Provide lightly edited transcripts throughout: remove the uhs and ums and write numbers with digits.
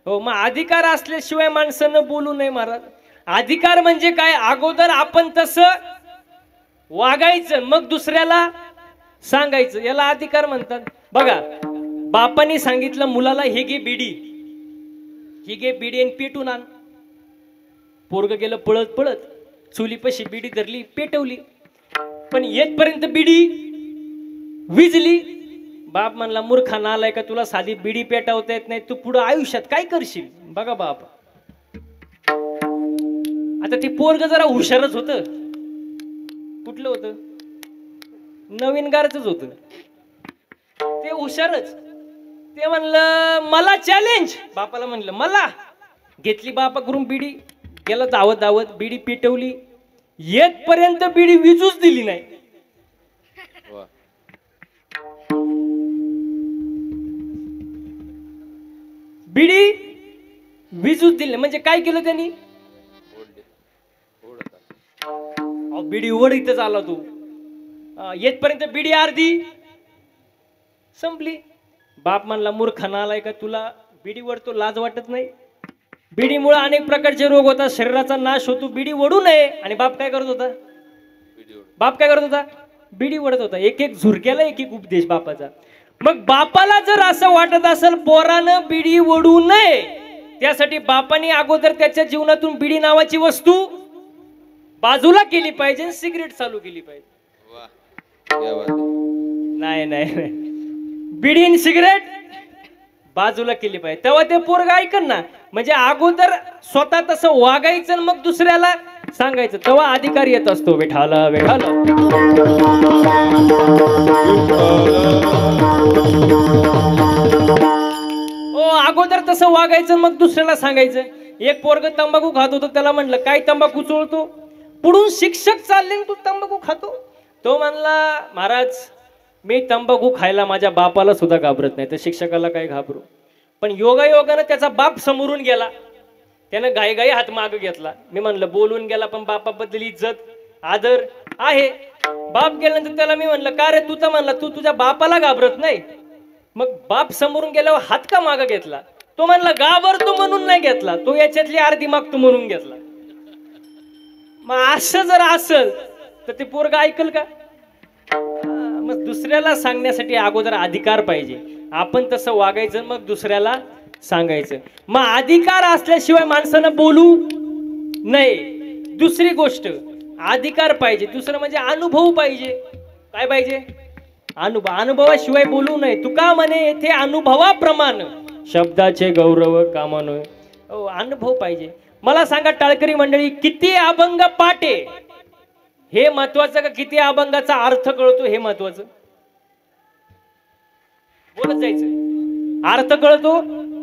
हो, मग अधिकार असल्याशिवाय माणसानं बोलू नये महाराज. अधिकार म्हणजे काय? अगोदर आपण तसं वागायचं मग दुसऱ्याला सांगायचं, याला अधिकार म्हणतात. बघा, बापाने सांगितलं मुलाला, हे घे बिडी, ही घे बिडी आणि पेटून आण. पोरग गेलं पळत पळत, चुलीपाशी बिडी धरली, पेटवली, पण येतपर्यंत बिडी विजली. बाप म्हणला, मूर्खाना आलाय का, तुला साधी बिडी पेटवता येत नाही, तू पुढे आयुष्यात काय करशील? बघा बाप, आता ते पोरग जरा हुशारच होत. कुठलं होतं? नवीन गारच होत. ते हुशारच. ते म्हणलं मला चॅलेंज. बापाला म्हणलं मला. घेतली बापा करून बिडी, गेला धावत धावत, बिडी पेटवली, येतपर्यंत बिडी विजूच दिली नाही. बिडी विजूच दिली म्हणजे काय केलं त्यांनी? बिडी ओढीतच आला तू. येतपर्यंत बिडी अर्धी संपली. बाप म्हणला, मूर्खाना आलाय का, तुला बिडी ओढतो लाज वाटत नाही? बिडीमुळे अनेक प्रकारचे रोग होतात, शरीराचा नाश होतो, बिडी ओढू नये. आणि बाप काय करत होता? बाप काय करत होता? बिडी ओढत होता. एक एक झुरक्याला एक एक उपदेश बापाचा. मग बापाला जर असं वाटत असेल पोरानं बिडी ओढू नये, त्यासाठी बापाने अगोदर त्याच्या जीवनातून बिडी नावाची वस्तू बाजूला केली पाहिजे, सिगरेट चालू केली पाहिजे. नाही नाही, बिडी आणि सिगरेट बाजूला केली पाहिजे, तेव्हा ते पोरग ऐकन ना. म्हणजे अगोदर स्वतः तसं वागायचं मग दुसऱ्याला सांगायचं, तेव्हा अधिकार येत असतो. विठाला विठाला. ओ, अगोदर तसं वागायचं मग दुसऱ्याला सांगायचं. एक पोरग तंबाखू खात होतं, त्याला म्हटलं, काय तंबाखू चोळतो? पुढून शिक्षक चालले, तू तंबाखू खातो? तो म्हणला, महाराज मी तंबाखू खायला माझ्या बापाला सुद्धा घाबरत नाही, तर शिक्षकाला काय घाबरू? पण योगायोगानं त्याचा बाप समोरून गेला, त्यानं गायगाई हात माग घेतला. मी म्हणलं बोलून गेला, पण बापाबद्दल इज्जत आदर आहे. बाप गेल्यानंतर त्याला मी म्हणलं, का रे, तू तर म्हणला तू तुझ्या बापाला घाबरत नाही, मग बाप समोरून गेल्यावर हात का माग घेतला? तो म्हणला, घाबरतो म्हणून नाही घेतला, तो याच्यातली अर्धी मागतो म्हणून घेतला. मग असं जर असेल तर ते पोरग ऐकल का? मग दुसऱ्याला सांगण्यासाठी अगोदर अधिकार पाहिजे. आपण तसं वागायचं मग दुसऱ्याला सांगायचं. मग अधिकार असल्याशिवाय माणसानं बोलू नये. दुसरी गोष्ट, अधिकार पाहिजे. दुसरं म्हणजे अनुभव पाहिजे. काय पाहिजे? अनुभव. अनुभवाशिवाय बोलू नये. तुका म्हणे, येथे अनुभवाप्रमाणे शब्दाचे गौरव कामा नये. हो, अनुभव पाहिजे. मला सांगा टाळकरी मंडळी, किती अभंग पाटे हे महत्वाचं का किती अभंगाचा अर्थ कळतो हे महत्वाचं? बोलत जायचं. अर्थ कळतो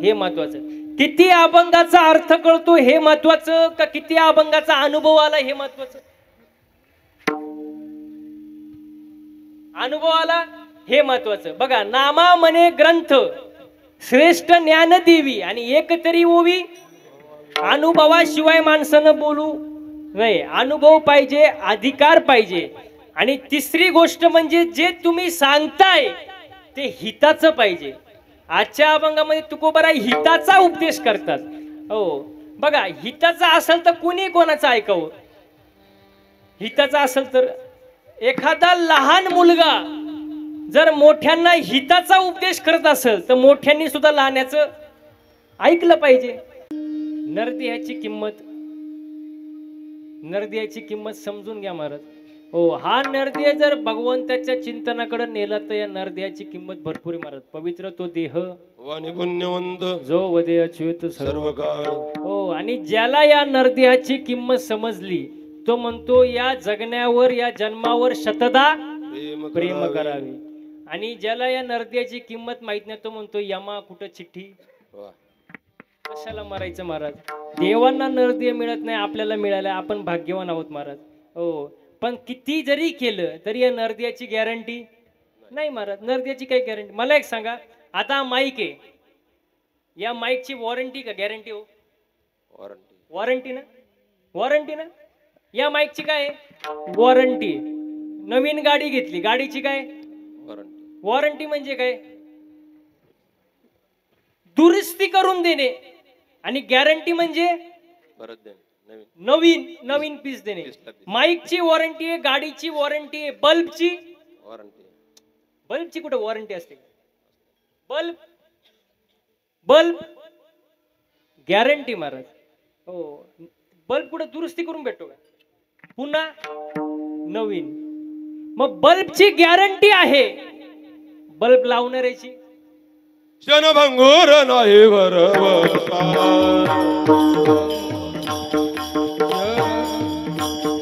हे महत्वाचं. किती अभंगाचा अर्थ कळतो हे महत्वाचं का किती अभंगाचा अनुभव आला हे महत्वाचं? अनुभव आला हे महत्वाचं. बघा, नामा म्हणे ग्रंथ श्रेष्ठ ज्ञान देवी आणि एक तरी ओवी. अनुभवाशिवाय माणसानं बोलू नाही. अनुभव पाहिजे, अधिकार पाहिजे. आणि तिसरी गोष्ट म्हणजे जे तुम्ही सांगताय ते हिताचं पाहिजे. आजच्या अभंगामध्ये तुकोबाराय हिताचा उपदेश करतात. हो, बघा, हिताचा असेल तर कुणी कोणाचं ऐकावं? हिताचा असेल तर एखादा लहान मुलगा जर मोठ्यांना हिताचा उपदेश करत असेल तर मोठ्यांनी सुद्धा लहानाचं ऐकलं पाहिजे. नरदेहाची किंमत, नरदेहाची किंमत समजून घ्या महाराज. हो, हा नरदेह जर भगवंताच्या चिंतनाकडे नेला तर या नरदेहाची किंमत भरपूर आहे महाराज. पवित्र तो देह वाणी पुण्यवंत जो वदे अच्युत सर्व काळ. हो, आणि ज्याला या नरदेहाची किंमत समजली तो म्हणतो या जगण्यावर, या जन्मावर शतदा प्रेम करावे. आणि ज्याला या नरदेहाची किंमत माहित नाही तो म्हणतो यमा कुठं चिठ्ठी, कशाला मरायचं महाराज. देवांना नरदेह मिळत नाही, आपल्याला मिळालं, आपण भाग्यवान आहोत महाराज. हो, पण किती जरी केलं तरी या नरदेहाची गॅरंटी नाही महाराज. नरदेहाची काय गॅरंटी? मला एक सांगा, आता माईक आहे, या माईकची वॉरंटी का गॅरंटी? हो, वॉरंटी ना, वॉरंटी ना. या माईकची काय वॉरंटी? नवीन गाडी घेतली, गाडीची काय वॉरंटी? म्हणजे काय? दुरुस्ती करून देणे. आणि गॅरंटी म्हणजे परत दे नवीन नवीन नवीन पीस देणे. पीसला पीस. माईकची वॉरंटी आहे, गाडीची वॉरंटी आहे, बल्बची वॉरंटी कुठे वॉरंटी असते? Bulb bulb guarantee Maharaj. हो, बल्ब कुठे दुरुस्ती करून भेटतो का? पुन्हा नवीन. मग बल्बची गॅरंटी आहे, बल्ब लावणाऱ्याची क्षणभंगूर नाही भरवसा,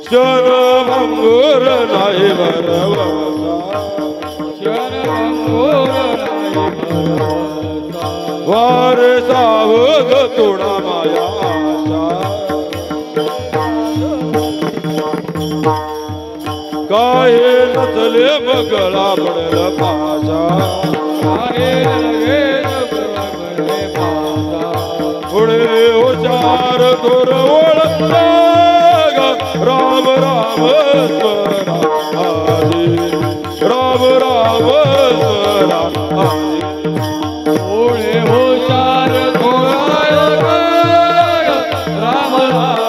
क्षणभंगूर नाही भरवसा, वार सावध तोडा मायाचा, काय नचले मगळा पडल पाचा, पुढे उचार तोर ओळखला राम राम स्मरा आधी, राम राम स्मरा आधी, पुढे उचार तोर राम राम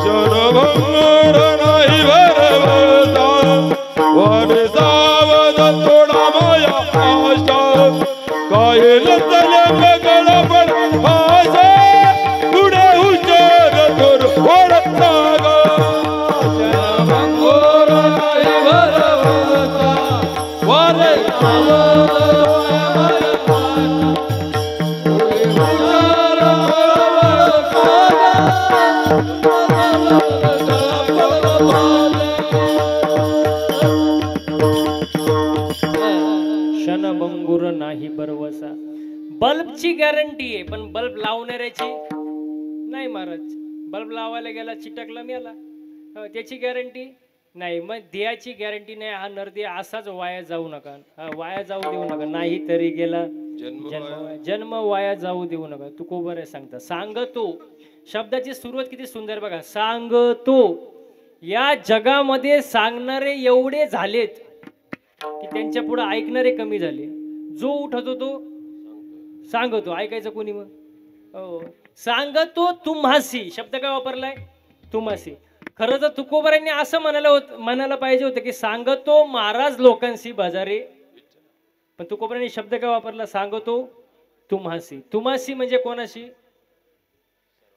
जनभंगर नाही भरवता, वर सावध थोडा माया आशा, काय नचले मगळ पण भाषा, पुढे हुशार तोर ओळखला ग, जनभंगर नाही भरवता, वर सावध क्षणभंगुर नाही बरवसा. बल्बची गॅरंटी आहे, पण बल्ब लावणाऱ्याची नाही महाराज. बल्ब लावायला गेला चिटकला मेला, त्याची गॅरंटी नाही. मग देयाची गॅरंटी नाही. हा नरदे असाच वाया जाऊ नका, वाया जाऊ देऊ नका. नाही तरी गेला जन्म वाया जाऊ देऊ नका. तू कोबर आहे सांगता. सांगतो शब्दाची सुरुवात किती सुंदर बघा. सांगतो. या जगामध्ये सांगणारे एवढे झालेत की त्यांच्या पुढे ऐकणारे कमी झाले. जो उठतो तो सांगतो, ऐकायचं कोणी मग? हो, सांगतो तुम्हासी शब्द काय वापरलाय? तुम्हासी. खरं तर तुकोबरांनी असं म्हणायला पाहिजे होतं की सांगतो महाराज लोकांशी बाजारे, पण तुकोबरांनी शब्द काय वापरला? सांगतो तुम्हासी. तुम्हासी म्हणजे कोणाशी?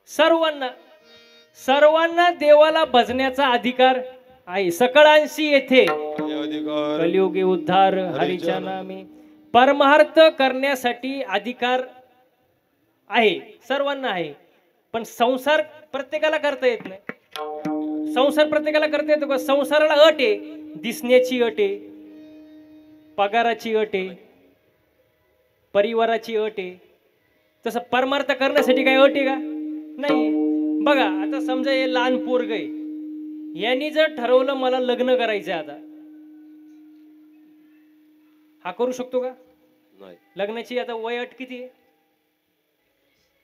सर्वांना. सर्वांना देवाला भजण्याचा अधिकार आहे. सकळांशी येथे कलियुगी उद्धार हरीच्या नामे परमार्थ करण्यासाठी अधिकार आहे, सर्वांना आहे. पण संसार प्रत्येकाला करता येत नाही. संसार प्रत्येकाला करता येतो का? संसाराला अट आहे, दिसण्याची अट आहे, पगाराची अट आहे, परिवाराची अट आहे. तसं परमार्थ करण्यासाठी काय अट आहे का? नाही. बघा आता समजा हे लहान पोरग आहे, यांनी जर ठरवलं मला लग्न करायचं आता, हा करू शकतो का? नाही. लग्नाची आता वय अट किती आहे?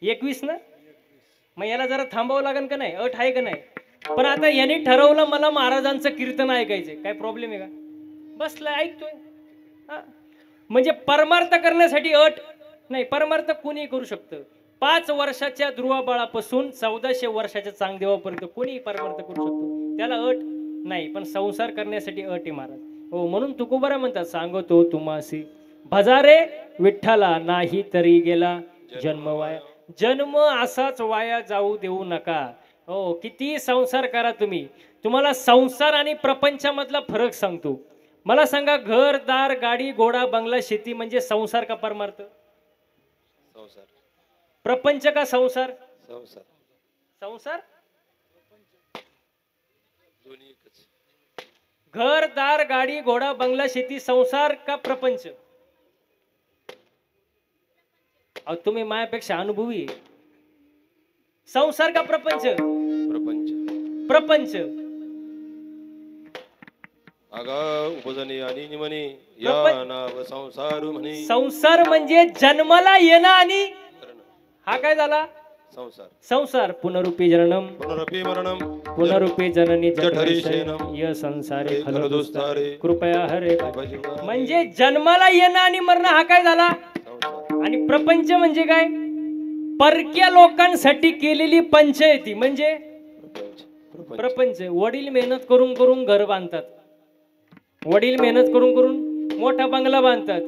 21 ना. मग याला जरा थांबावं लागेल का नाही? अट आहे का नाही? पण आता यांनी ठरवलं मला महाराजांचं कीर्तन ऐकायचंय, काय प्रॉब्लेम आहे का? बसलाय ऐकतोय. म्हणजे परमार्थ करण्यासाठी अट नाही. परमार्थ कोणी करू शकतं. 5 वर्षाच्या ध्रुवाबाळापासून 1400 वर्षाच्या चांगदेवापर्यंत कोणी परमार्थ करू शकतो, त्याला अट नाही. पण संसार करण्यासाठी अट आहे महाराज. हो, म्हणून तुकोबरा म्हणतात सांगतो तुम्हासी भजारे विठ्ठला, नाही तरी गेला जन्म वाया. जन्म असाच वाया जाऊ देऊ नका. हो, किती संसार करा तुम्ही. तुम्हाला संसार आणि प्रपंचामधला फरक सांगतो. मला सांगा, घर दार गाडी घोडा बंगला शेती म्हणजे संसार का परमार्थ? संसार. प्रपंच का संसार? संसार. संसार. दोन्ही एकच. घर दार गाडी घोडा बंगला शेती संसार का प्रपंच? अहो तुम्ही माझ्यापेक्षा अनुभवी. संसार का प्रपंच? प्रपंच. प्रपंच. आगा उपजनी आणि निमनी या नाव संसार म्हणे. संसार म्हणजे जन्माला येणं आणि हा काय झाला? संसार संसार पुनरुपी जननम पुनरपि मरणम पुनरुपी जननी जठरी जठरी शयनम य संसारे हे खलदुस्तारे खलदुस्तारे कृपया हरे भजन म्हणजे जन्माला येणं आणि मरणं हा काय झाला संसार आणि प्रपंच म्हणजे काय परक्या लोकांसाठी केलेली पंचायती म्हणजे प्रपंच प्रपंच प्रपंच वडील मेहनत करून करून घर बांधतात वडील मेहनत करून करून मोठा बंगला बांधतात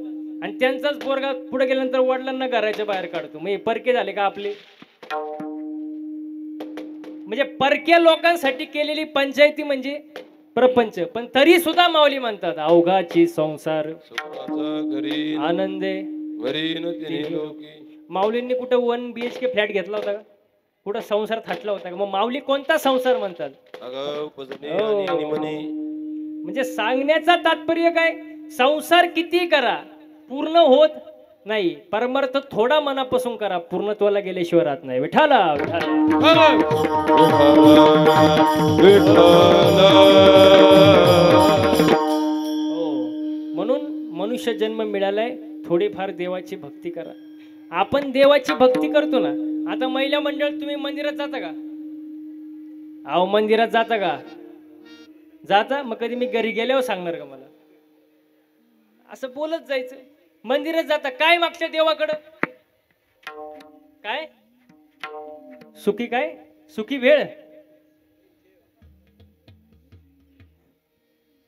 आणि त्यांचाच पोरगा पुढे गेल्यानंतर वडिलांना घराच्या बाहेर काढतो मग हे परके झाले का आपले म्हणजे परक्या लोकांसाठी केलेली पंचायती म्हणजे प्रपंच पण तरी सुद्धा माऊली म्हणतात अवघाची संसार सुखाचा घरी आनंदे वरी न तिने लोकी माऊलींनी कुठं 1 BHK फ्लॅट घेतला होता का कुठं संसार थाटला होता का मग माऊली कोणता संसार म्हणतात अगं उपजनी हो. आणि निमनी म्हणजे सांगण्याचा तात्पर्य काय संसार किती करा पूर्ण होत नाही परमार्थ थोडा मनापासून करा पूर्णत्वाला गेल्याशिवाय राहत नाही विठाला विठाला हो म्हणून मनुष्य जन्म मिळालाय थोडीफार देवाची भक्ती करा आपण देवाची भक्ती करतो ना आता महिला मंडळ तुम्ही मंदिरात जाता का अहो मंदिरात जाता का जाता मग कधी मी घरी गेल्यावर सांगणार का मला असं बोलत जायचं मंदिरात जाता काय मागच्या देवाकडं काय सुखी काय सुखी वेळ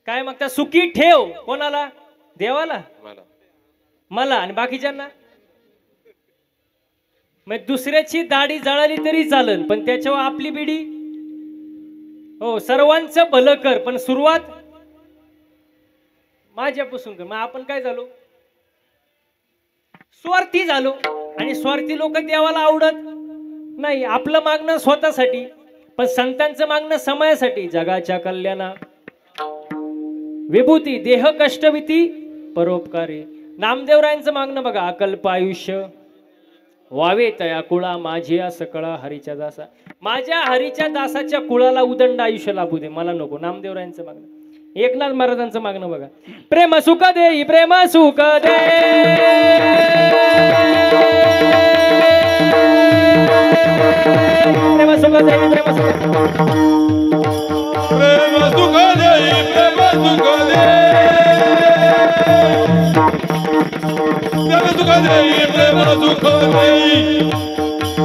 काय मागता सुखी ठेव कोणाला देवाला मला मला आणि बाकीच्यांना मग दुसऱ्याची दाढी जळाली तरी चालेल पण त्याच्यावर आपली बिडी हो सर्वांचं भलं कर पण सुरुवात माझ्यापासून कर मग आपण काय झालो स्वार्थी झालो आणि स्वार्थी लोक देवाला आवडत नाही आपलं मागणं स्वतःसाठी पण संतांचं मागणं समाजासाठी जगाच्या कल्याणा विभूती देह कष्टविती परोपकारी नामदेवरायांचं मागणं बघा अकल्प आयुष्य वावे तया कुळा माझी सकळा हरीच्या दासा माझ्या हरीच्या दासाच्या कुळाला उदंड आयुष्य लाभू दे मला नको नामदेवरायांचं मागणं एकनाथ महाराजांचं मागणं बघा प्रेम सुख दे प्रेम सुख दे प्रेम सुख दे प्रेम सुख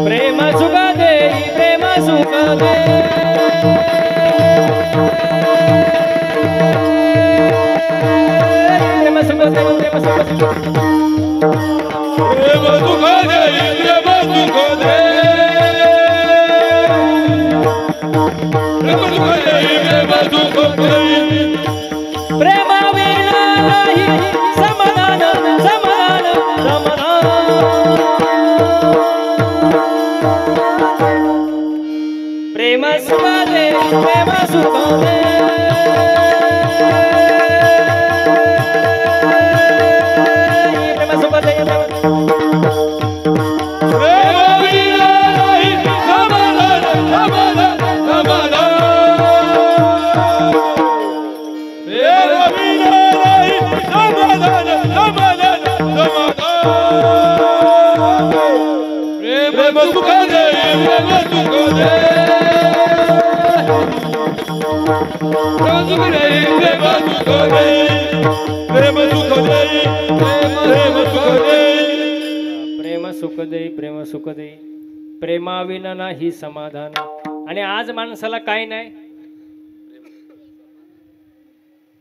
प्रेम सुख दे प्रेम सुख दे प्रेम सुख दे प्रेम सुख दे प्रेम विना नाही समाधान समाधान समाधान प्रेम सुख दे प्रेम सुख दे प्रेम सुख दे प्रेम सुख दे प्रेम सुख दे प्रेमाविना नाही समाधान आणि आज माणसाला काय नाही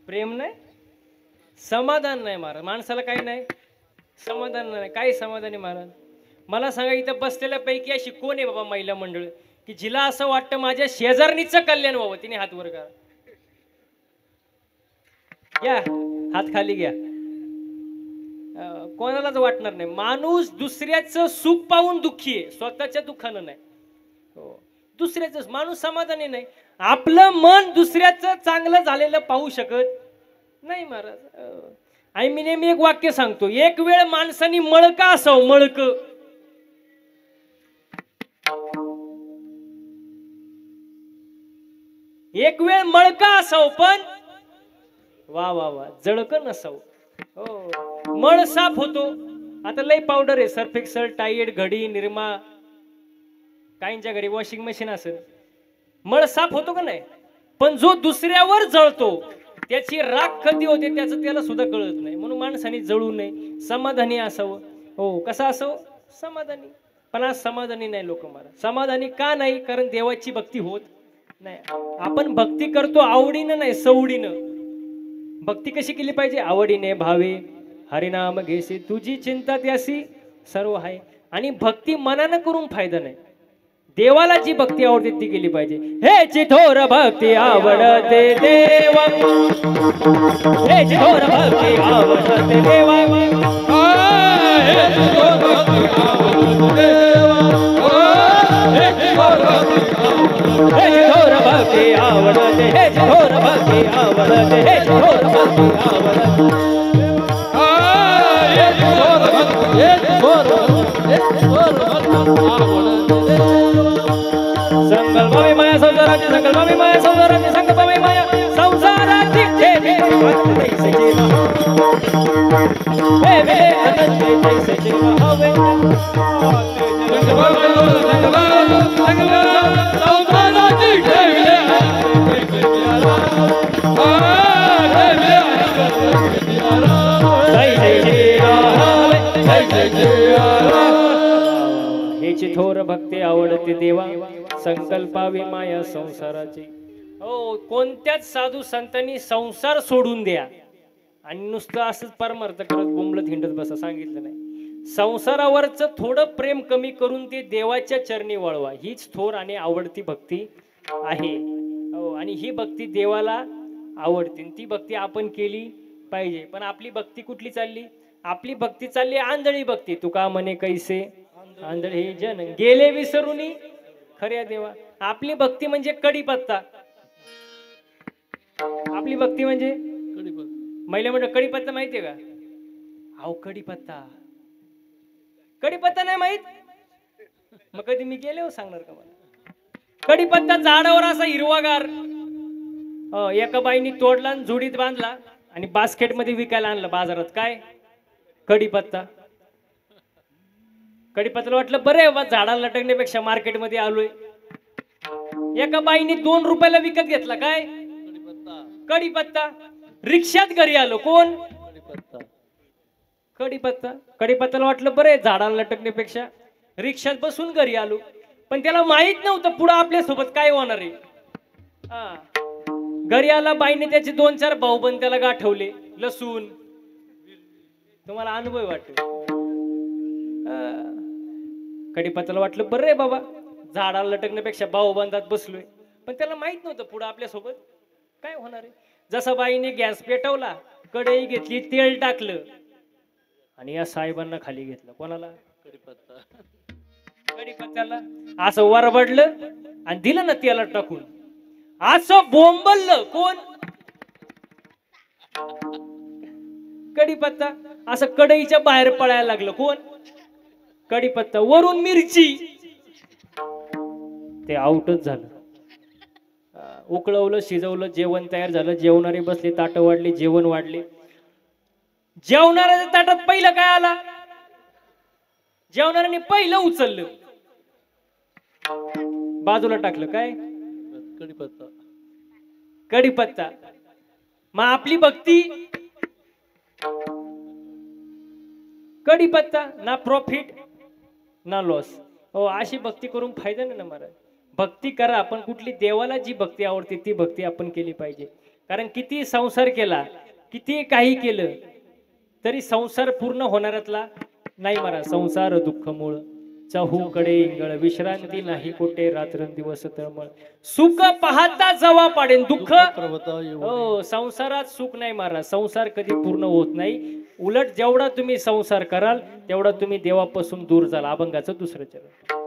प्रेम नाही समाधान नाही महाराज माणसाला काय नाही समाधान नाही काय समाधान आहे महाराज मला सांगा इथं बसलेल्या पैकी अशी कोण आहे बाबा महिला मंडळ की जिला असं वाटतं माझ्या शेजारणीचं कल्याण व्हावं तिने हात वर करा घ्या हात खाली घ्या कोणालाच वाटणार नाही माणूस दुसऱ्याचं सुख पाहून दुःखी आहे स्वतःच्या दुःखानं नाही हो दुसऱ्याचं माणूस समाधानी नाही आपलं मन दुसऱ्याचं चांगलं झालेलं पाहू शकत नाही महाराज आणि मी नेहमी एक वाक्य सांगतो एक वेळ माणसानी मळका असावं मळक एक वेळ मळका असावं पण वा वा वा जळक नसावं हो मळ साफ होतो आता लई पावडर आहे सर्फ एक्सल टाईड घडी निरमा काहींच्या घरी वॉशिंग मशीन असेल, मळ साफ होतो का नाही, पण जो दुसऱ्यावर जळतो त्याची राख कधी होते त्याचं त्याला सुद्धा कळत नाही. म्हणून माणसाने जळू नये, समाधानी असावं. हो, कसं असावं? समाधानी. पण आज समाधानी नाही लोक. मला समाधानी का नाही? कारण देवाची भक्ती होत नाही. आपण भक्ती करतो आवडीनं नाही, सवडीनं. भक्ती कशी केली पाहिजे? आवडीने भावे हरिनाम घेसे तुझी चिंता त्यासी सर्व आहे. आणि भक्ती मनानं करून फायदा नाही. देवाला जी भक्ती आवडते ती केली पाहिजे. हे चिथोर भक्ती आवडते देवा, हे चिथोर भक्ती आवडते देवा, हे चिथोर भक्ती आवडते देवा, हे चिथोर भक्ती आवडते, हे चिथोर भक्ती आवडते, हे चिथोर भक्ती आवडते. संकल्पावी माया संसाराची, संकल्पावी माया संसाराची, संकल्पावी माया संसाराची, हे चिथोर भक्ती आवडते देवा, संकल्पावी माया संसाराची. हो, कोणत्याच साधू संतांनी संसार सोडून द्या आणि नुसतं असंच परमार्थ करत बोंबलत हिंडत बसा सांगितलं नाही. संसारावरचं थोडं प्रेम कमी करून ते देवाच्या चरणी वळवा. हीच थोर आणि आवडती भक्ती आहे. हो, आणि ही भक्ती देवाला आवडते, ती भक्ती आपण केली पाहिजे. पण आपली भक्ती कुठली चालली? आपली भक्ती चालली आंधळी भक्ती. तुका म्हणे कैसे आंधळे जन गेले विसरून खऱ्या देवा. आपली भक्ती म्हणजे कडीपत्ता. आपली भक्ती म्हणजे महिला म्हणजे कडीपत्ता माहितीये का? अहो, कडीपत्ता, कडीपत्ता नाही माहित? मग कधी मी गेले हो सांगणार का मला? कडीपत्ता झाडावर असा हिरवागार, एका बाईनी तोडला आणि जुडीत बांधला आणि बास्केट मध्ये विकायला आणलं बाजारात. काय? कडीपत्ता. कडीपत्त्याला वाटलं बरं बा, झाडाला लटकण्यापेक्षा मार्केटमध्ये आलोय. एका बाईने 2 रुपयाला विकत घेतला. काय? कडीपत्ता. रिक्षात घरी आलो. कोण? कडीपत्ता. कडीपत्त्याला वाटलं बरं झाडाला लटकण्यापेक्षा रिक्षात बसून घरी आलो. पण त्याला माहित नव्हतं पुढे आपल्या सोबत काय होणार आहे. घरी आला, बाईने त्याचे 2-4 भाऊबंद त्याला गाठवले, लसूण. तुम्हाला अनुभव वाटतो? कडीपत्त्याला वाटलं बरं रे बाबा, झाडाला लटकण्यापेक्षा भाऊबंदात बसलोय. पण त्याला माहित नव्हतं पुढे आपल्या सोबत काय होणार आहे. जसा बाईने गॅस पेटवला, कढई घेतली, तेल टाकलं आणि या साहेबांना खाली घेतलं. कोणाला? कडीपत्त्याला. असं वरबडलं आणि दिलं ना तेलात टाकून. असं बोंबललं. कोण? कडीपत्ता. असं कढईच्या बाहेर पळायला लागलं. कोण? कडीपत्ता. वरून मिरची. ते आउटच झालं. उकळवलं, शिजवलं, जेवण तयार झालं. जेवणारे बसले, ताट वाढले, जेवण वाढले. जेवणाऱ्याच्या ताटात पहिलं काय आला? जेवणाऱ्याने पहिलं उचललं, बाजूला टाकलं. काय? कडीपत्ता. कडीपत्ता. मग आपली भक्ती कडीपत्ता. ना प्रॉफिट ना लॉस. हो, अशी भक्ती करून फायदा नाही ना महाराज. भक्ती करा, आपण कुठली देवाला जी भक्ती आवडते ती भक्ती आपण केली पाहिजे. कारण किती संसार केला, किती काही केलं तरी संसार पूर्ण होणाऱ्यातला नाही महाराज. संसार दुःख मूळ, चहूकडे इंगळ, विश्रांती नाही कोठे, रात्रंदिवस तळमळ. सुख पाहता जवा पाडेन दुःख. हो, संसारात सुख नाही महाराज. संसार कधी पूर्ण होत नाही. उलट जेवढा तुम्ही संसार कराल तेवढा तुम्ही देवापासून दूर जाल. अभंगाचं दुसरं चरण.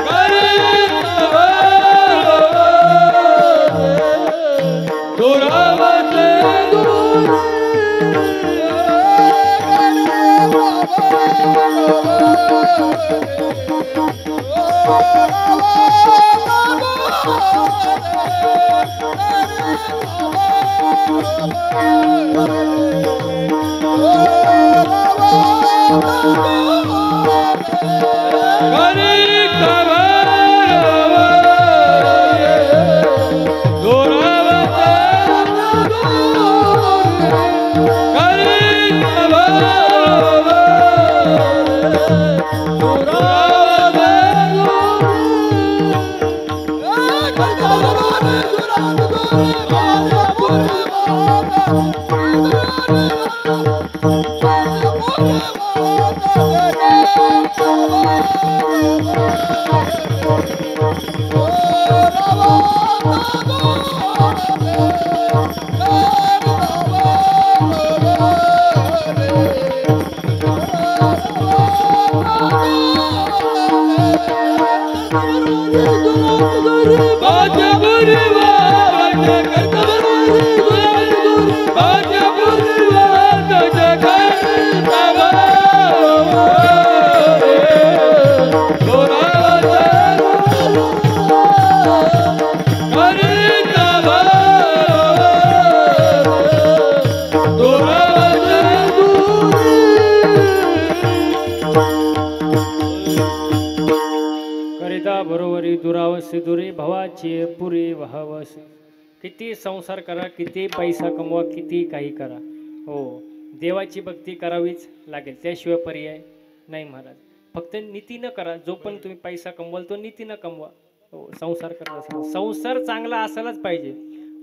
Gare बरोबरी दुरावसी दुरी भवाची पुरी व्हावसी. किती संसार करा, किती पैसा कमवा, किती काही करा, हो देवाची भक्ती करावीच लागेल, त्याशिवाय पर्याय नाही महाराज. फक्त नीतीनं करा. जो पण तुम्ही पैसा कमवाल तो नीतीनं कमवा. हो संसार करत संसार चांगला असायलाच पाहिजे.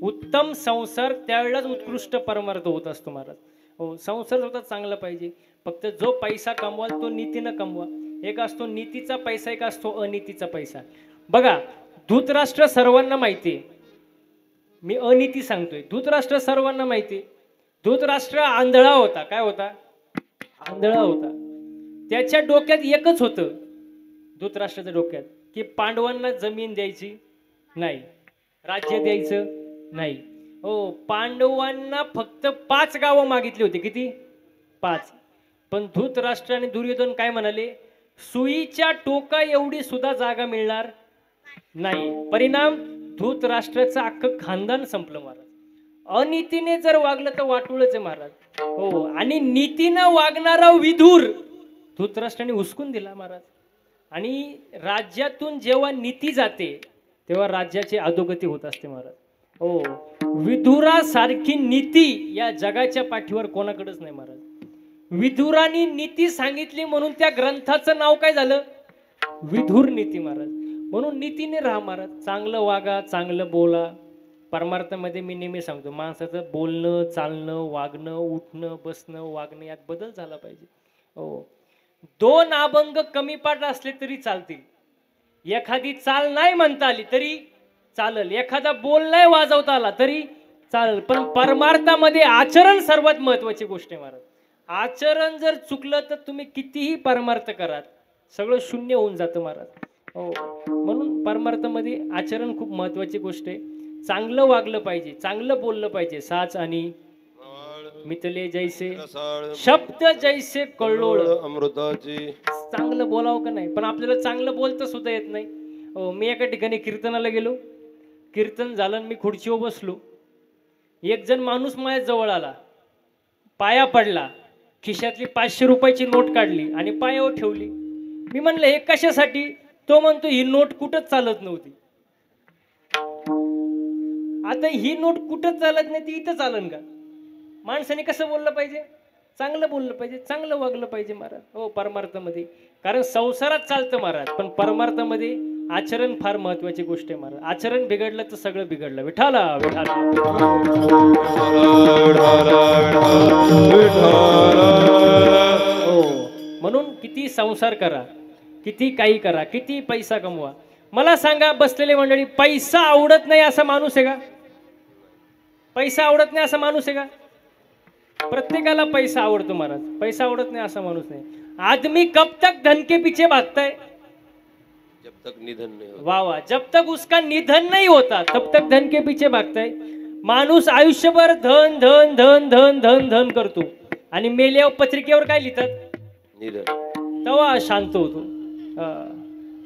उत्तम संसार त्यावेळेलाच उत्कृष्ट परमार्थ होत असतो महाराज. हो संसार सुद्धा चांगला पाहिजे. फक्त जो पैसा कमवाल तो नीतीनं कमवा. एक असतो नीतीचा पैसा, एक असतो अनीतीचा पैसा. बघा धृतराष्ट्र सर्वांना माहिती आहे, मी अनीती सांगतोय. धृतराष्ट्र सर्वांना माहिती. धृतराष्ट्र आंधळा होता. काय होता? आंधळा होता. त्याच्या डोक्यात एकच होतं, धृतराष्ट्राच्या डोक्यात, की पांडवांना जमीन द्यायची नाही, राज्य द्यायचं नाही. हो पांडवांना फक्त 5 गावं मागितली होती. किती? 5. पण धृतराष्ट्र आणि दुर्योधन काय म्हणाले? सुईच्या टोका एवढी सुद्धा जागा मिळणार नाही. परिणाम धृतराष्ट्राचं अख्खं खानदान संपलं महाराज. अनीतीने जर वागलं तर वाटूळच आहे महाराज. हो आणि नीतीनं वागणारा विधूर धृतराष्ट्राने हुसकून दिला महाराज. आणि राज्यातून जेव्हा नीती जाते तेव्हा राज्याची अधोगती होत असते महाराज. हो विधुरासारखी नीती या जगाच्या पाठीवर कोणाकडेच नाही महाराज. विधुरानी नीती सांगितली म्हणून त्या ग्रंथाचं नाव काय झालं? विधुर नीती महाराज. म्हणून नीतीने राहा महाराज. चांगलं वागा, चांगलं बोला. परमार्थामध्ये मी नेहमी सांगतो माणसाचं बोलणं, चालणं, वागणं, उठणं, बसणं, वागणं यात बदल झाला पाहिजे. हो 2 अभंग कमी पाठ असले तरी चालतील. एखादी चाल नाही म्हणता आली तरी चालेल. एखादा बोल नाही वाजवता आला तरी चालेल. पण परमार्थामध्ये आचरण सर्वात महत्वाची गोष्ट आहे महाराज. आचरण जर चुकलं तर तुम्ही कितीही परमार्थ करा, सगळं शून्य होऊन जातं महाराज. हो म्हणून परमार्थामध्ये आचरण खूप महत्वाची गोष्ट आहे. चांगलं वागलं पाहिजे, चांगलं बोललं पाहिजे. साच आणि मितले जैसे शब्द जैसे कल्लोळ अमृताची. चांगलं बोलावं का नाही, पण आपल्याला चांगलं बोलता सुद्धा येत नाही. हो मी एका ठिकाणी कीर्तनाला गेलो. कीर्तन झालं, मी खुर्चीवर बसलो. एक जण माणूस माझ्या जवळ आला, पाया पडला, खिशातली 500 रुपयाची नोट काढली आणि पायावर ठेवली. मी म्हणलं हे कशासाठी? तो म्हणतो ही नोट कुठंच चालत नव्हती. आता ही नोट कुठंच चालत नाही, ती इथं चालन का? माणसाने कसं बोललं पाहिजे? चांगलं बोललं पाहिजे, चांगलं वागलं पाहिजे महाराज. हो परमार्थामध्ये. कारण संसारात चालतं महाराज, पण परमार्थामध्ये आचरण फार महत्वाची गोष्ट आहे महाराज. आचरण बिघडलं तर सगळं बिघडलं. विठाला विठाला. हो म्हणून किती संसार करा, किती काही करा, किती पैसा कमवा. मला सांगा बसलेले मंडळी, पैसा आवडत नाही असा माणूस आहे का? पैसा आवडत नाही असा माणूस आहे का? प्रत्येकाला पैसा आवडतो महाराज. पैसा आवडत नाही असा माणूस नाही. आदमी कब तक धन के पीछे भागता है? जब तक निधन नहीं होता. वाह वाह. जब तक उसका निधन नहीं होता तब तक धन के पीछे भागता है. माणूस आयुष्यभर धन धन धन धन धन धन करतो आणि मेल्यावर पत्रिकेवर काय लिहितात? निधन. तेव्हा शांत होतो.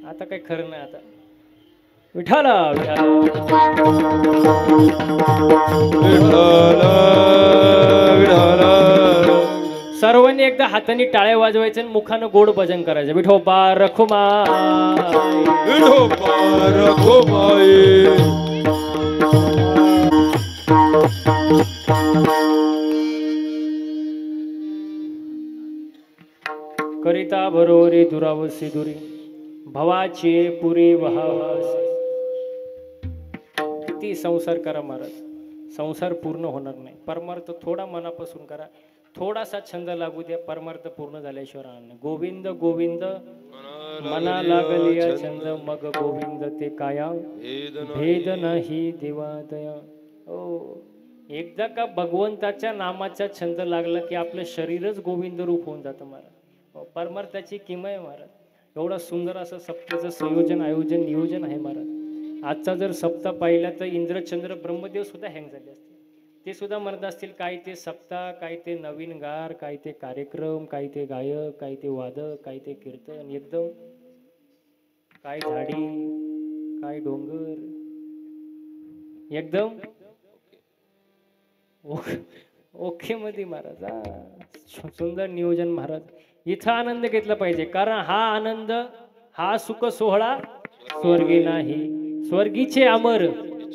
आता काही खरं नाही आता. विठाला विठाला विठाला सर्वांनी एकदा हाताने टाळ्या वाजवायचे आणि मुखानं गोड भजन करायचं. विठोबा रखुमाई विठोबा रखुमाई. करिता बरोरी दुरावसी दुरी भवाची पुरी वहावासी. किती संसार करा महाराज, संसार पूर्ण होणार नाही. परमार्थ थोडा मनापासून करा, थोडासा छंद लागू द्या, परमार्थ पूर्ण झाल्याशिवाय राहणार नाही. गोविंद गोविंद मना लागलिया छंद, मग गोविंद ते काया भेद नाही देवादया. हो, एकदा का भगवंताच्या नामाचा छंद लागला की आपलं शरीरच गोविंद रूप होऊन जातं महाराज. परमार्थाची किमया आहे महाराज. एवढा सुंदर असं सप्ताचं संयोजन आयोजन नियोजन आहे महाराज. आजचा जर सप्ताह पाहिला तर इंद्रचंद्र ब्रह्मदेव सुद्धा हँग झाले असतील. ते सुद्धा म्हणत असतील काय ते सप्ताह, काय ते नवीन गार, काय ते कार्यक्रम, काय ते गायक, काय ते वादक, काय ते कीर्तन. एकदम काय झाडी, काय डोंगर, एकदम ओके मध्ये महाराज. सुंदर नियोजन महाराज. इथं आनंद घेतला पाहिजे, कारण हा आनंद हा सुख सोहळा स्वर्गी नाही. स्वर्गीचे अमर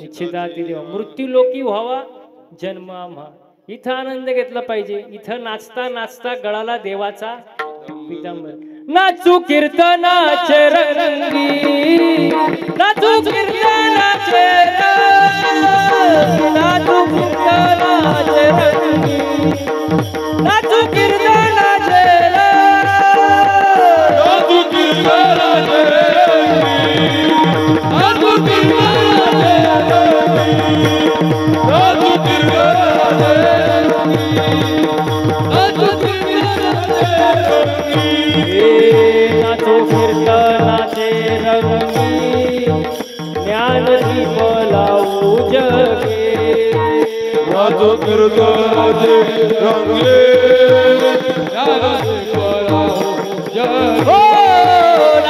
इच्छिता देवा, मृत्यू लोकी व्हावा जन्म आम्हा. इथं आनंद घेतला पाहिजे. इथं नाचता नाचता गळाला देवाचा पितांबर. नाचू कीर्तनाचे रंगी, नाचू कीर्तनाचे रंगी, नाचू कीर्तनाचे रंगी, नाचू कीर्तनाचे नाचो कीर्तनाचे रंगी, ज्ञान दीप लावू जगे. नाचो कीर्तनाचे रंगी, ज्ञान दीप लावू जगे. हो,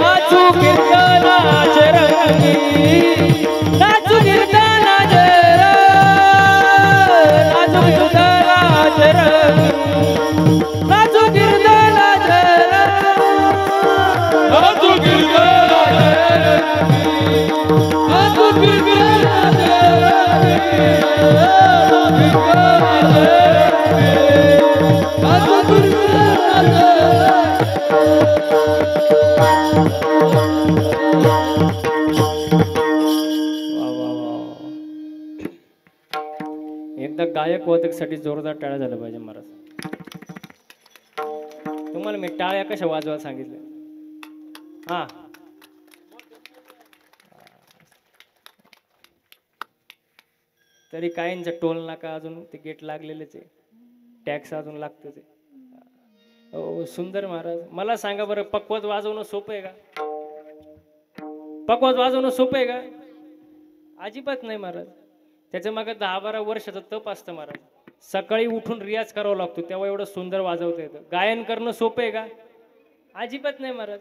नाचू कीर्तनाचे रंगी, नाचू कीर्तनाचे रंगी, नाचू कीर्तनाचे रंगी, नाचू कीर्तनाचे नाचो कीर्तनाचे रंगी, नाचो कीर्तनाचे रंगी, नाचो कीर्तनाचे एकदा गायक वादक साठी जोरदार टाळ्या झाल्या पाहिजे महाराज. तुम्हाला मी टाळ्या कशा वाजवायला सांगितलं. हा, तरी काहींचं टोल नाका अजून ते गेट लागलेलेच आहे, टॅक्स अजून लागतच आहे. हो सुंदर महाराज. मला सांगा बरं, पक्वात वाजवणं सोपं आहे का? पक्वात वाजवणं सोपं आहे का? अजिबात नाही महाराज. त्याच्या मागे 10-12 वर्षाचं तप असतं महाराज. सकाळी उठून रियाज करावा लागतो, तेव्हा एवढं सुंदर वाजवता येतं. गायन करणं सोपं आहे का? अजिबात नाही महाराज,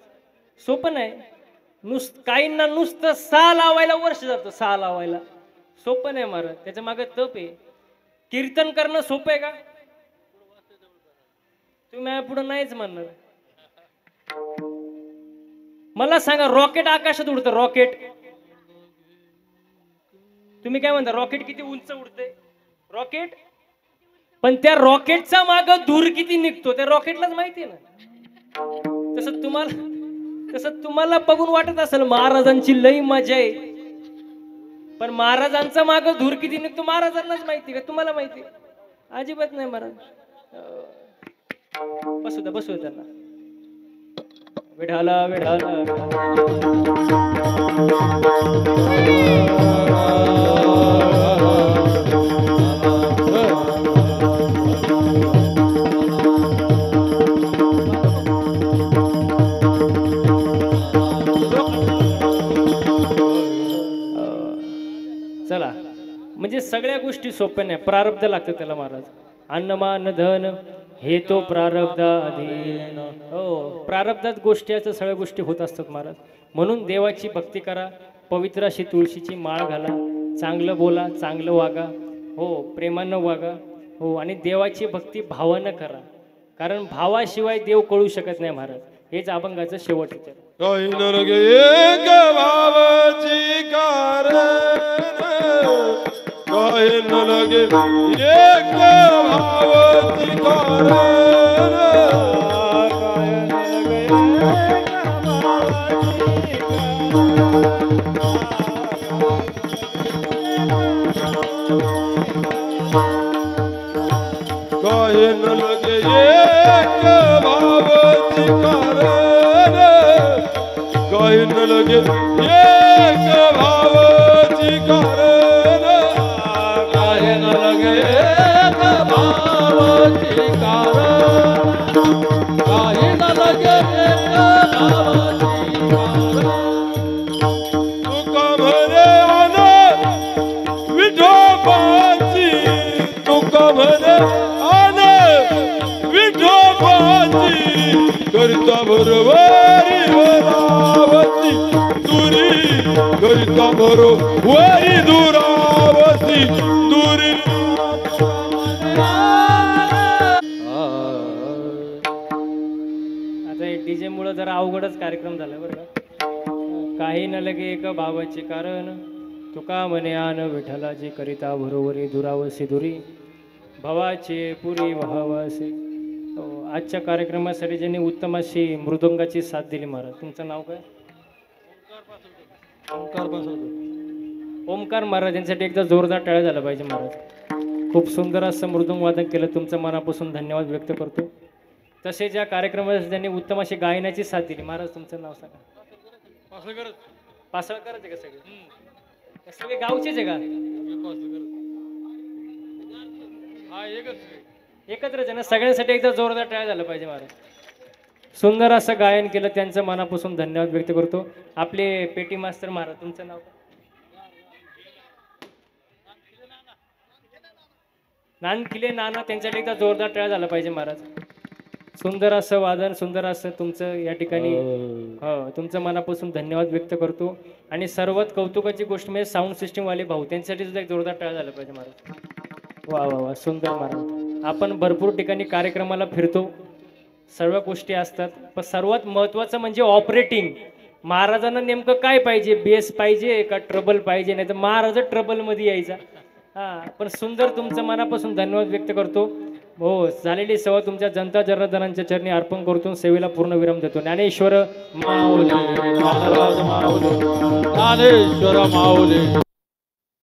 सोपं नाही. काहींना नुसतं सा लावायला वर्ष जातं, सा लावायला. सोपं नाही महाराज, त्याच्या मागे तप आहे. कीर्तन करणं सोपं आहे का? तुम्ही पुढे नाहीच म्हणणार. मला सांगा, रॉकेट आकाशात उडतं, रॉकेट. तुम्ही काय म्हणता, रॉकेट किती उंच उडते? रॉकेट. पण त्या रॉकेटचा माग धूर किती निघतो त्या रॉकेटलाच माहिती ना. तसं तुम्हाला बघून वाटत असेल महाराजांची लई मजा आहे, पण महाराजांचा माग धूर किती निघतो महाराजांनाच माहिती का तुम्हाला माहिती? अजिबात नाही महाराज. बसू द्या त्यांना. विठाला विठाला चला. म्हणजे सगळ्या गोष्टी सोप्या नाही, प्रारब्ध लागतं त्याला महाराज. अन्नमान धन हे तो प्रारब्धाधीन. हो, प्रारब्धात गोष्टी असतात, सगळ्या गोष्टी होत असतात महाराज. म्हणून देवाची भक्ती करा, पवित्र अशी तुळशीची माळ घाला, चांगलं बोला, चांगलं वागा, हो प्रेमानं वागा, हो आणि देवाची भक्ती भावानं करा, कारण भावाशिवाय देव कळू शकत नाही महाराज. हेच अभंगाचं शेवट विचार. काही न लगे एक भावाची कारण, काही न लगे एक भावाची कारण, काही न लगे एक भावाची काही न लगे एक भावाची कारण, काही न लगे एक भावाची कारण, काही न लगे एक भावाची कारण, काही न लगे एक भावाची कारण. तुका म्हणे आन विठोबाची, तुका म्हणे आन विठोबाची, करता बरोबरी वरावती दुरी, करता बरोबरी दुरावती दुरी. आता डीजे मुळे जरा अवघडच कार्यक्रम झाला बरं का. काही न लगे एक भावाचे कारण, तुका म्हणे आन विठ्ठलाची, करिता बरोबरी दुरावसी दुरी, भवाचे पुरी भावासी. हो, आजच्या कार्यक्रमासाठी ज्यांनी उत्तम अशी मृदंगाची साथ दिली महाराज, तुमचं नाव काय? ओमकार महाराज यांच्यासाठी एकदा जोरदार टाळ्या झाला पाहिजे महाराज. खूप सुंदर असं मृदंग वादन केलं, तुमचं मनापासून धन्यवाद व्यक्त करतो. तसेच या कार्यक्रमासाठी ज्यांनी उत्तम अशी गायनाची साथ दिली महाराज, तुमचं नाव सांगा. पासळकरच आहे का सगळे? सगळे गावचेच आहे का? एकत्रच आहे ना? सगळ्यांसाठी एकदा जोरदार टाळ्या झालं पाहिजे महाराज. सुंदर असं गायन केलं, त्यांचं मनापासून धन्यवाद व्यक्त करतो. आपले पेटी मास्तर महाराज, तुमचं नाव काय? नानखिले नाना, त्यांच्यासाठी एकदा जोरदार टाळ्या झाला पाहिजे महाराज. सुंदर असं वादन, सुंदर असं तुमचं या ठिकाणी, हो तुमचं मनापासून धन्यवाद व्यक्त करतो. आणि सर्वात कौतुकाची गोष्ट म्हणजे साऊंड सिस्टीम वाले भाऊ, त्यांच्यासाठी सुद्धा एक जोरदार टाळ्या झाला पाहिजे महाराज. वा वा वा, सुंदर महाराज. आपण भरपूर ठिकाणी कार्यक्रमाला फिरतो, सर्व गोष्टी असतात, पण सर्वात महत्त्वाचं म्हणजे ऑपरेटिंग. महाराजांना नेमकं काय पाहिजे? बेस पाहिजे का ट्रबल पाहिजे? नाही तर महाराज ट्रबलमध्ये यायचा. हां, पण सुंदर, तुमचं मनापासून धन्यवाद व्यक्त करतो. हो, झालेली सेवा तुमच्या जनता जनार्दनांच्या चरणी अर्पण करतो, सेवेला पूर्ण विराम देतो. ज्ञानेश्वर माऊली महाराज माऊली, ज्ञानेश्वर माऊली.